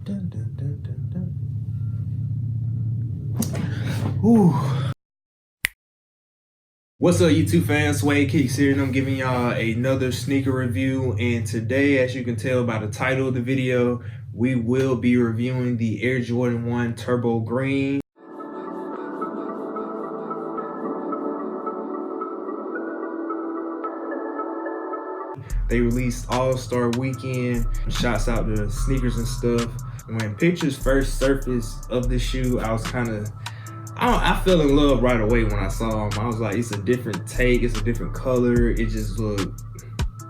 Dun, dun, dun, dun, dun. Ooh. What's up, YouTube fans? Sway Kicks here, and I'm giving y'all another sneaker review. And today, as you can tell by the title of the video, we will be reviewing the Air Jordan 1 Turbo Green. They released All-Star Weekend. Shouts out to sneakers and stuff. When pictures first surfaced of the shoe, I was kind of, I fell in love right away when I saw them. I was like, it's a different take, it's a different color. It just looked,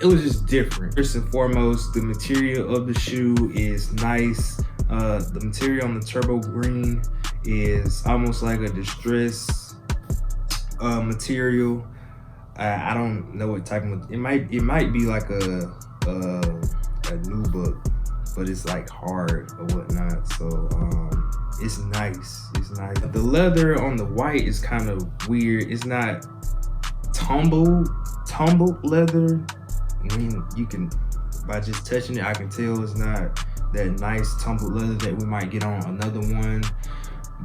it was just different. First and foremost, the material of the shoe is nice. The material on the Turbo Green is almost like a distress material. I don't know what type of, it might be like a nubuck, but it's like hard or whatnot. So it's nice. It's nice. The leather on the white is kind of weird. It's not tumbled leather. I mean, you can, by just touching it, I can tell it's not that nice tumbled leather that we might get on another one.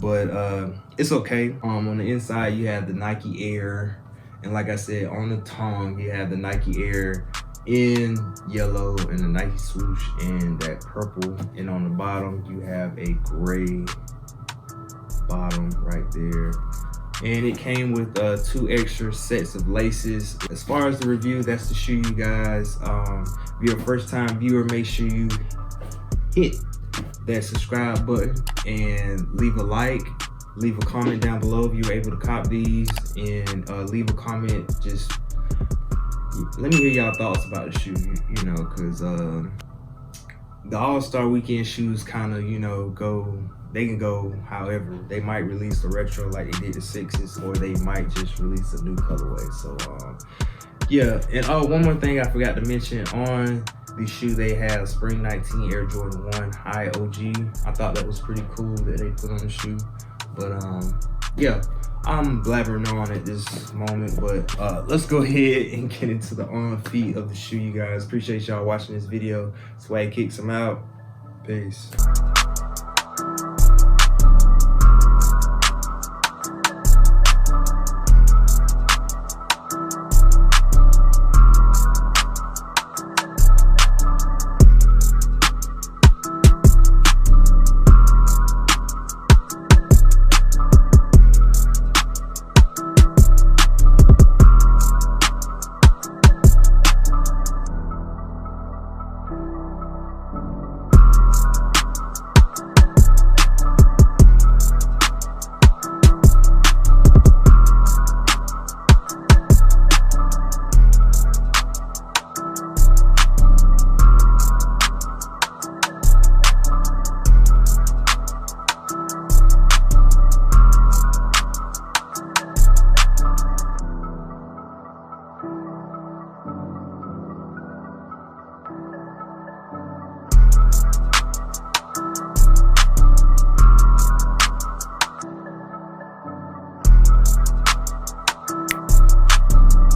But it's okay. On the inside, you have the Nike Air. And like I said, on the tongue, you have the Nike Air in yellow and the Nike swoosh in that purple. And on the bottom, you have a gray bottom right there. And it came with 2 extra sets of laces. As far as the review, that's the shoe, you guys. If you're a first time viewer, make sure you hit that subscribe button and leave a like. Leave a comment down below if you were able to cop these, and leave a comment. Just let me hear y'all thoughts about the shoe, you know, because the All-Star Weekend shoes kind of, you know, they can go however. They might release a retro like they did the 6s, or they might just release a new colorway. So yeah. And one more thing I forgot to mention, on the shoe they have Spring 19 Air Jordan 1 High OG. I thought that was pretty cool that they put on the shoe. But yeah, I'm blabbering on at this moment, but let's go ahead and get into the on feet of the shoe, you guys. Appreciate y'all watching this video. Swag Kicks, I'm out. Peace.